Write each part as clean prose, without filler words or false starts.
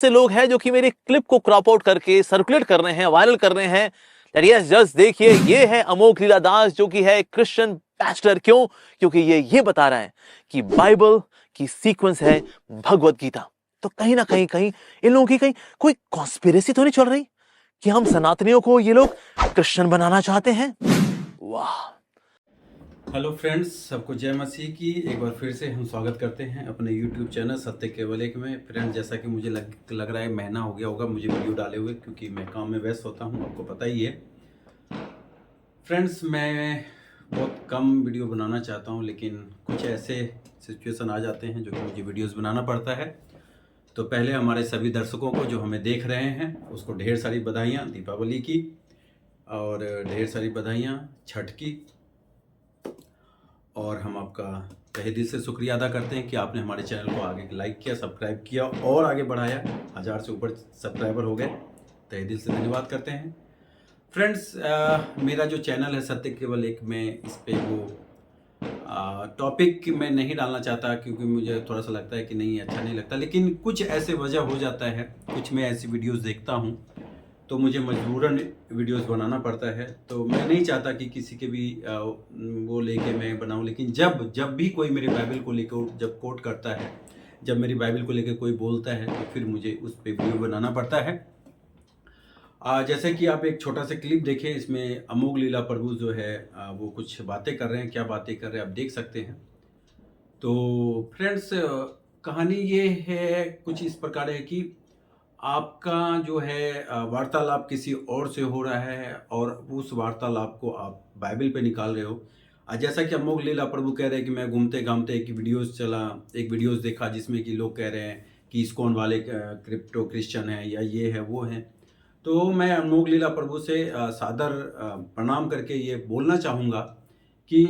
से लोग हैं जो कि मेरी क्लिप को क्रॉप आउट करके सर्कुलेट कर रहे हैं, वायरल कर रहे हैं। यस जस्ट देखिए, ये है अमोघ लीला दास जो कि है क्रिश्चियन पैस्टर। क्यों? क्योंकि ये बता रहा है कि बाइबल की सीक्वेंस है भगवत गीता। तो कहीं ना कहीं इन लोगों की कहीं कोई कॉन्स्पिरेसी तो नहीं चल रही कि हम सनातनियों को ये लोग क्रिश्चियन बनाना चाहते हैं? वाह। हेलो फ्रेंड्स, सबको जय मसीह की। एक बार फिर से हम स्वागत करते हैं अपने यूट्यूब चैनल सत्य केवल एक में। फ्रेंड्स, जैसा कि मुझे लग रहा है महीना हो गया होगा मुझे वीडियो डाले हुए, क्योंकि मैं काम में व्यस्त होता हूं, आपको पता ही है। फ्रेंड्स, मैं बहुत कम वीडियो बनाना चाहता हूं, लेकिन कुछ ऐसे सिचुएशन आ जाते हैं जो कि मुझे वीडियोस बनाना पड़ता है। तो पहले हमारे सभी दर्शकों को जो हमें देख रहे हैं उसको ढेर सारी बधाइयाँ दीपावली की, और ढेर सारी बधाइयाँ छठ की। और हम आपका तहे दिल से शुक्रिया अदा करते हैं कि आपने हमारे चैनल को आगे लाइक किया, सब्सक्राइब किया और आगे बढ़ाया। 1000 से ऊपर सब्सक्राइबर हो गए, तहे दिल से धन्यवाद करते हैं। फ्रेंड्स, मेरा जो चैनल है सत्य केवल एक में, इस पे वो टॉपिक मैं नहीं डालना चाहता, क्योंकि मुझे थोड़ा सा लगता है कि नहीं, अच्छा नहीं लगता। लेकिन कुछ ऐसे वजह हो जाता है, कुछ मैं ऐसी वीडियोस देखता हूँ तो मुझे मजबूरन वीडियोस बनाना पड़ता है। तो मैं नहीं चाहता कि किसी के भी वो लेके मैं बनाऊं, लेकिन जब जब भी कोई मेरी बाइबल को लेकर जब कोट करता है, जब मेरी बाइबल को लेकर कोई बोलता है, तो फिर मुझे उस पर वीडियो बनाना पड़ता है। जैसे कि आप एक छोटा सा क्लिप देखें, इसमें अमोघ लीला प्रभु जो है वो कुछ बातें कर रहे हैं। क्या बातें कर रहे हैं आप देख सकते हैं। तो फ्रेंड्स, कहानी ये है, कुछ इस प्रकार है कि आपका जो है वार्तालाप किसी और से हो रहा है, और उस वार्तालाप को आप बाइबल पे निकाल रहे हो। जैसा कि अमोघ लीला प्रभु कह रहे हैं कि मैं घूमते घामते एक वीडियोस देखा जिसमें कि लोग कह रहे हैं कि इस्कॉन वाले क्रिप्टो क्रिश्चियन हैं, या ये है वो हैं। तो मैं अमोघ लीला प्रभु से सादर प्रणाम करके ये बोलना चाहूँगा कि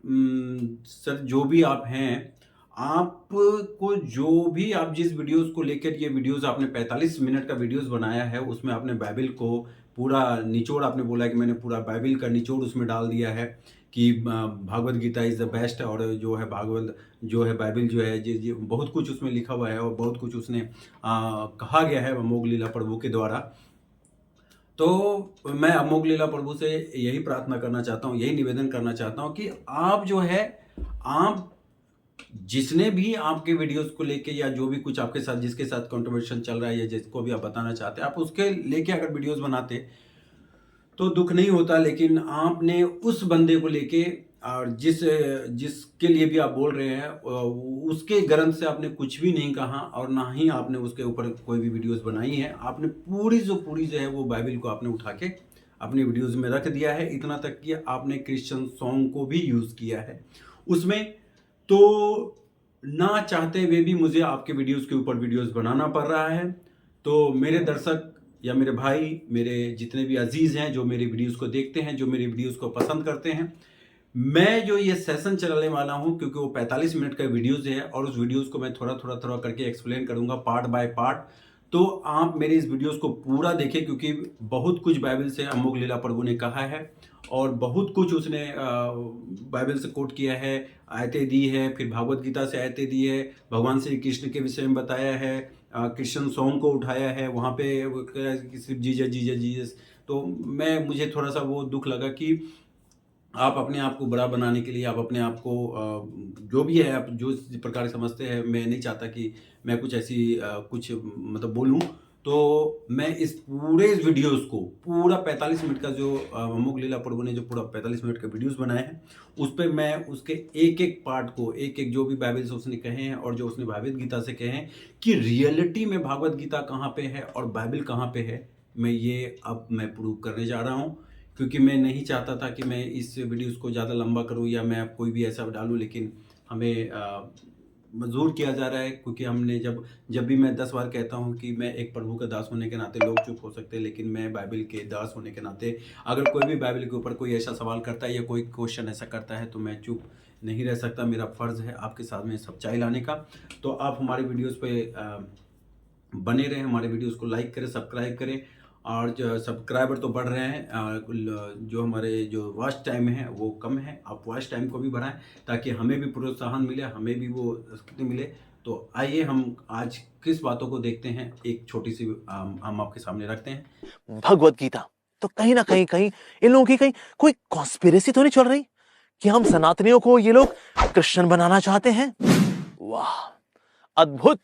सर, जो भी आप हैं, आपको जो भी आप जिस वीडियोस को लेकर ये वीडियोस आपने 45 मिनट का वीडियोस बनाया है, उसमें आपने बाइबल को पूरा निचोड़, आपने बोला है कि मैंने पूरा बाइबल का निचोड़ उसमें डाल दिया है कि Bhagavad Gita is the best, और जो है भागवत जो है बाइबल जो है जी बहुत कुछ उसमें लिखा हुआ है, और बहुत कुछ उसने कहा गया है अमोघ लीला प्रभु के द्वारा। तो मैं अमोघ लीला प्रभु से यही प्रार्थना करना चाहता हूँ, यही निवेदन करना चाहता हूँ कि आप जो है, आप जिसने भी आपके वीडियोस को लेके या जो भी कुछ आपके साथ, जिसके साथ कंट्रोवर्शन चल रहा है या जिसको भी आप बताना चाहते हैं, आप उसके लेके अगर वीडियोस बनाते तो दुख नहीं होता। लेकिन आपने उस बंदे को लेके, और जिसके लिए भी आप बोल रहे हैं, उसके ग्रंथ से आपने कुछ भी नहीं कहा, और ना ही आपने उसके ऊपर कोई भी वीडियोस बनाई है। आपने पूरी जो है वो बाइबल को आपने उठा के अपने वीडियोस में रख दिया है। इतना तक कि आपने क्रिश्चियन सॉन्ग को भी यूज किया है उसमें। तो ना चाहते हुए भी मुझे आपके वीडियोस के ऊपर वीडियोस बनाना पड़ रहा है। तो मेरे दर्शक या मेरे भाई, मेरे जितने भी अजीज हैं जो मेरी वीडियोस को देखते हैं, जो मेरी वीडियोस को पसंद करते हैं, मैं जो ये सेशन चलाने वाला हूं, क्योंकि वो 45 मिनट का वीडियोस है, और उस वीडियोस को मैं थोड़ा करके एक्सप्लेन करूंगा पार्ट बाय पार्ट। तो आप मेरे इस वीडियोस को पूरा देखें, क्योंकि बहुत कुछ बाइबल से अमोघ लीला प्रभु ने कहा है, और बहुत कुछ उसने बाइबल से कोट किया है, आयतें दी है, फिर भागवत गीता से आयतें दी है, भगवान श्री कृष्ण के विषय में बताया है, क्रिश्चियन सॉन्ग को उठाया है, वहाँ पे सिर्फ जीजस जीजस जीजस। तो मुझे थोड़ा सा वो दुख लगा कि आप अपने आप को बड़ा बनाने के लिए, आप अपने आप को जो भी है आप जो इस प्रकार समझते हैं, मैं नहीं चाहता कि मैं कुछ ऐसी कुछ मतलब बोलूं। तो मैं इस पूरे वीडियोस को, पूरा 45 मिनट का जो अमोघ लीला प्रभु ने जो पूरा 45 मिनट का वीडियोस बनाए हैं, उस पर मैं उसके एक एक पार्ट को, एक एक जो भी बाइबल से उसने कहे हैं और जो उसने भागवत गीता से कहे हैं कि रियलिटी में भागवत गीता कहाँ पे है और बाइबल कहाँ पे है, मैं प्रूव करने जा रहा हूँ। क्योंकि मैं नहीं चाहता था कि मैं इस वीडियोस को ज़्यादा लंबा करूं या मैं कोई भी ऐसा डालूं, लेकिन हमें मजबूर किया जा रहा है। क्योंकि हमने जब भी मैं 10 बार कहता हूं कि मैं एक प्रभु का दास होने के नाते, लोग चुप हो सकते हैं, लेकिन मैं बाइबल के दास होने के नाते, अगर कोई भी बाइबल के ऊपर कोई ऐसा सवाल करता है या कोई क्वेश्चन ऐसा करता है, तो मैं चुप नहीं रह सकता। मेरा फ़र्ज़ है आपके साथ में सच्चाई लाने का। तो आप हमारे वीडियोज़ पे बने रहें, हमारे वीडियोस को लाइक करें, सब्सक्राइब करें। और जो सब्सक्राइबर तो बढ़ रहे हैं, जो हमारे जो वॉच टाइम है वो कम है, आप वॉच टाइम को भी बढ़ाएं ताकि हमें भी प्रोत्साहन मिले, हमें भी वो शक्ति मिले। तो आइए हम आज किस बातों को देखते हैं, एक छोटी सी हम आपके सामने रखते हैं। भगवत गीता। तो कहीं ना कहीं कहीं इन लोगों की कहीं कोई कॉन्स्पिरेसी तो नहीं चल रही कि हम सनातनियों को ये लोग क्रिश्चियन बनाना चाहते हैं? वाह, अद्भुत।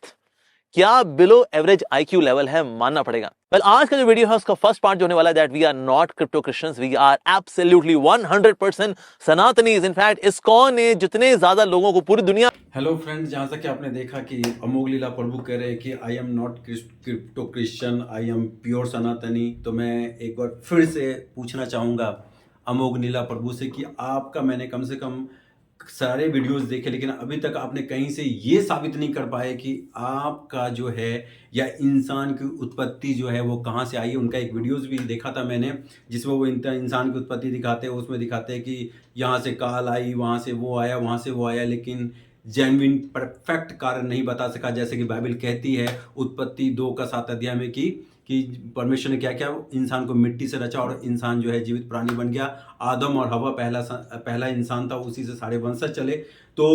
क्या बिलो एवरेज आईक्यू लेवल है, मानना पड़ेगा। वेल, आज का जो वीडियो है उसका फर्स्ट पार्ट जो होने वाला है, that we are not crypto Christians, we are absolutely 100% Sanatanis. In fact ISKCON ने जितने ज्यादा लोगों को पूरी दुनिया। हेलो फ्रेंड्स, जहाँ तक कि आपने देखा कि अमोघ लीला प्रभु कह रहे हैं कि I am not crypto Christian, I am pure सनातनी। तो मैं एक बार फिर से पूछना चाहूँगा अमोघ लीला प्रभु से कि आपका, मैंने कम से कम सारे वीडियोस देखे, लेकिन अभी तक आपने कहीं से ये साबित नहीं कर पाए कि आपका जो है या इंसान की उत्पत्ति जो है वो कहाँ से आई है। उनका एक वीडियोस भी देखा था मैंने, जिसमें वो इंसान की उत्पत्ति दिखाते हैं। उसमें दिखाते हैं कि यहाँ से काल आई, वहाँ से वो आया, वहाँ से वो आया, लेकिन जेन्युइन परफेक्ट कारण नहीं बता सका। जैसे कि बाइबल कहती है उत्पत्ति 2:7 अध्याय में कि परमेश्वर ने क्या किया, इंसान को मिट्टी से रचा और इंसान जो है जीवित प्राणी बन गया। आदम और हवा पहला इंसान था, उसी से सारे वंशज चले। तो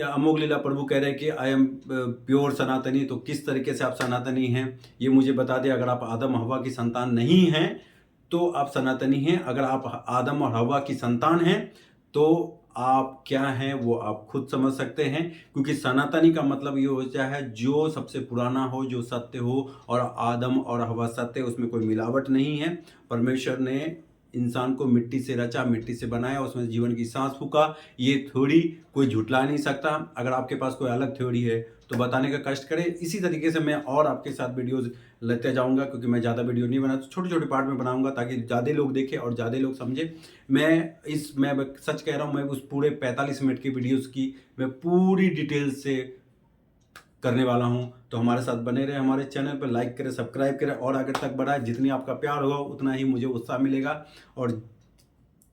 अमोघ लीला प्रभु कह रहे हैं कि आई एम प्योर सनातनी। तो किस तरीके से आप सनातनी हैं ये मुझे बता दें। अगर आप आदम हवा की संतान नहीं हैं तो आप सनातनी हैं। अगर आप आदम और हवा की संतान हैं तो आप क्या हैं वो आप खुद समझ सकते हैं, क्योंकि सनातनी का मतलब ये होता है जो सबसे पुराना हो, जो सत्य हो। और आदम और हवा सत्य, उसमें कोई मिलावट नहीं है। परमेश्वर ने इंसान को मिट्टी से रचा, मिट्टी से बनाया, उसमें जीवन की सांस फूका। ये थ्योरी कोई झुटला नहीं सकता। अगर आपके पास कोई अलग थ्योरी है तो बताने का कष्ट करें। इसी तरीके से मैं और आपके साथ वीडियोस लेते जाऊंगा, क्योंकि मैं ज़्यादा वीडियो नहीं बनाता, छोटे छोटे पार्ट में बनाऊंगा ताकि ज़्यादा लोग देखें और ज़्यादा लोग समझें। मैं सच कह रहा हूँ, मैं उस पूरे 45 मिनट की वीडियोस की मैं पूरी डिटेल से करने वाला हूं। तो हमारे साथ बने रहे, हमारे चैनल पर लाइक करें, सब्सक्राइब करें और आगे तक बढ़ाएं। जितनी आपका प्यार होगा उतना ही मुझे उत्साह मिलेगा। और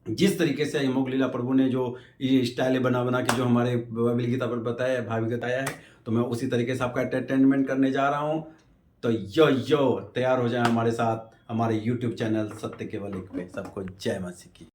जिस तरीके से अमोघ लीला प्रभु ने जो ये स्टाइल बना बना के जो हमारे बाइबल गीता पर बताया, भावी बताया है, तो मैं उसी तरीके से आपका एंटरटेनमेंट करने जा रहा हूँ। तो यो तैयार हो जाए हमारे साथ हमारे यूट्यूब चैनल सत्य केवल एक पे। सबको जय मसीह की।